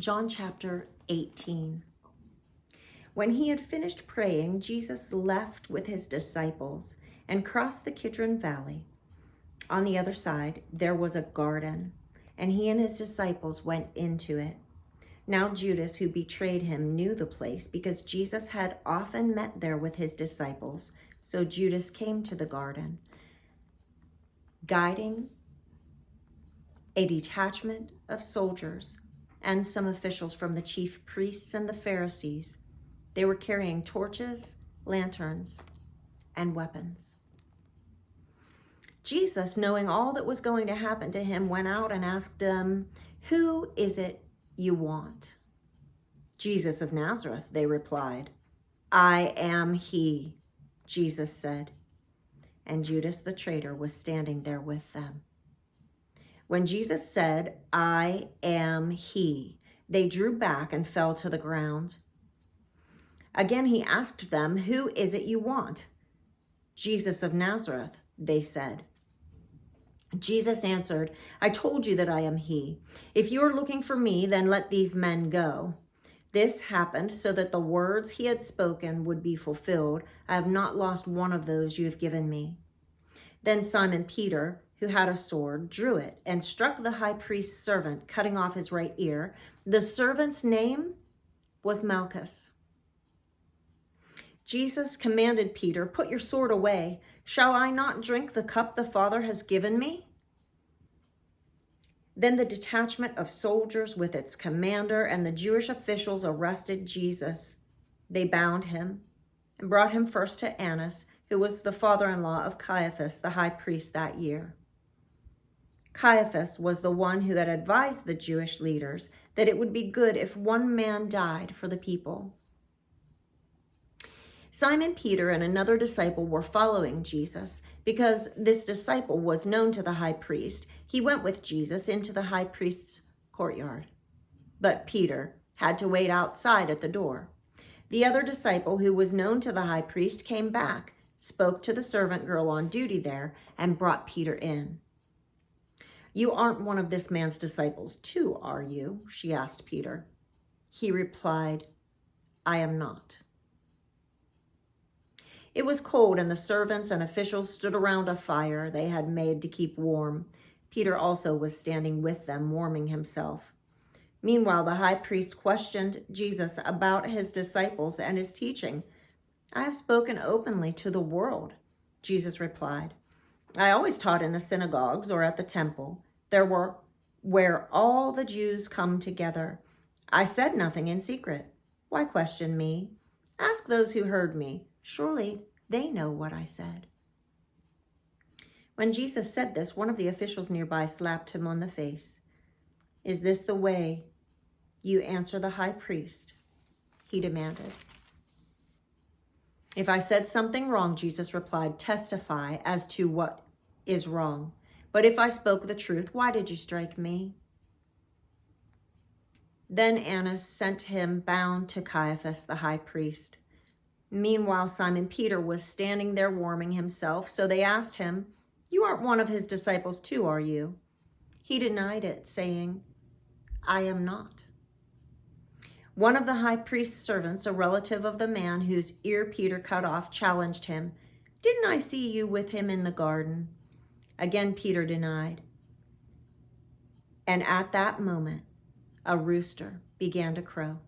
John chapter 18. When he had finished praying, Jesus left with his disciples and crossed the Kidron Valley. On the other side, there was a garden, and he and his disciples went into it. Now Judas, who betrayed him, knew the place because Jesus had often met there with his disciples. So Judas came to the garden, guiding a detachment of soldiers and some officials from the chief priests and the Pharisees. They were carrying torches, lanterns, and weapons. Jesus, knowing all that was going to happen to him, went out and asked them, "Who is it you want?" "Jesus of Nazareth," they replied. "I am he," Jesus said. And Judas the traitor was standing there with them. When Jesus said, "I am he," they drew back and fell to the ground. Again he asked them, "Who is it you want?" "Jesus of Nazareth," they said. Jesus answered, "I told you that I am he. If you are looking for me, then let these men go." This happened so that the words he had spoken would be fulfilled. "I have not lost one of those you have given me." Then Simon Peter, who had a sword, drew it and struck the high priest's servant, cutting off his right ear. The servant's name was Malchus. Jesus commanded Peter, "Put your sword away. Shall I not drink the cup the Father has given me?" Then the detachment of soldiers with its commander and the Jewish officials arrested Jesus. They bound him and brought him first to Annas, who was the father-in-law of Caiaphas, the high priest that year. Caiaphas was the one who had advised the Jewish leaders that it would be good if one man died for the people. Simon Peter and another disciple were following Jesus. Because this disciple was known to the high priest, he went with Jesus into the high priest's courtyard. But Peter had to wait outside at the door. The other disciple, who was known to the high priest, came back, spoke to the servant girl on duty there, and brought Peter in. "You aren't one of this man's disciples too, are you?" she asked Peter. He replied, "I am not." It was cold, and the servants and officials stood around a fire they had made to keep warm. Peter also was standing with them, warming himself. Meanwhile, the high priest questioned Jesus about his disciples and his teaching. "I have spoken openly to the world," Jesus replied. "I always taught in the synagogues or at the temple, where all the Jews come together. I said nothing in secret. Why question me? Ask those who heard me. Surely they know what I said." When Jesus said this, one of the officials nearby slapped him on the face. "Is this the way you answer the high priest?" he demanded. "If I said something wrong," Jesus replied, "testify as to what is wrong. But if I spoke the truth, why did you strike me?" Then Annas sent him bound to Caiaphas, the high priest. Meanwhile, Simon Peter was standing there warming himself. So they asked him, "You aren't one of his disciples too, are you?" He denied it, saying, "I am not." One of the high priest's servants, a relative of the man whose ear Peter cut off, challenged him. "Didn't I see you with him in the garden?" Again, Peter denied. And at that moment, a rooster began to crow.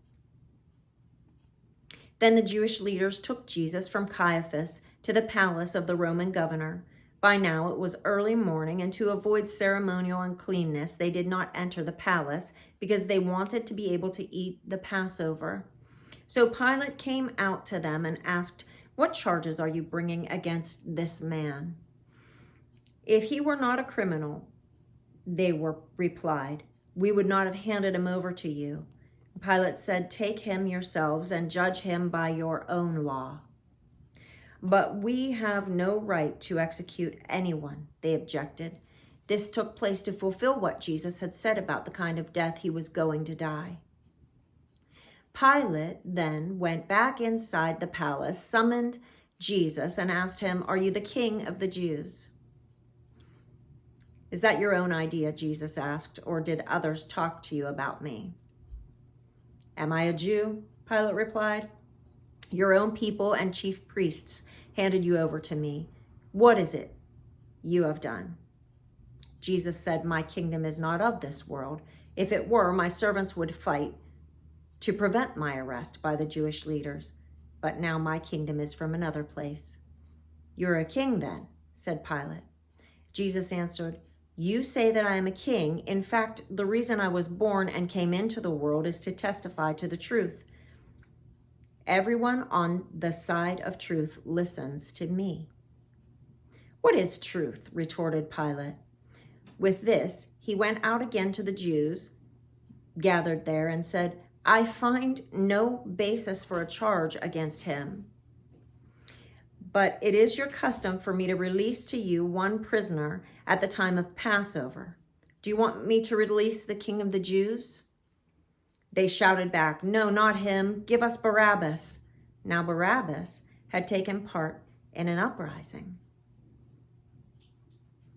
Then the Jewish leaders took Jesus from Caiaphas to the palace of the Roman governor. By now it was early morning, and to avoid ceremonial uncleanness, they did not enter the palace because they wanted to be able to eat the Passover. So Pilate came out to them and asked, "What charges are you bringing against this man?" "If he were not a criminal," they replied, "we would not have handed him over to you." Pilate said, "Take him yourselves and judge him by your own law." "But we have no right to execute anyone," they objected. This took place to fulfill what Jesus had said about the kind of death he was going to die. Pilate then went back inside the palace, summoned Jesus, and asked him, "Are you the king of the Jews?" "Is that your own idea?" Jesus asked, "or did others talk to you about me?" Am I a Jew? Pilate replied. Your own people and chief priests handed you over to me. What is it you have done? Jesus said, my kingdom is not of this world. If it were, my servants would fight to prevent my arrest by the Jewish leaders. But now my kingdom is from another place. You're a king then, said Pilate. Jesus answered, you say that I am a king. In fact, the reason I was born and came into the world is to testify to the truth. Everyone on the side of truth listens to me. What is truth? Retorted Pilate. With this, he went out again to the Jews gathered there and said, I find no basis for a charge against him. But it is your custom for me to release to you one prisoner at the time of Passover. Do you want me to release the king of the Jews? They shouted back, no, not him. Give us Barabbas. Now Barabbas had taken part in an uprising.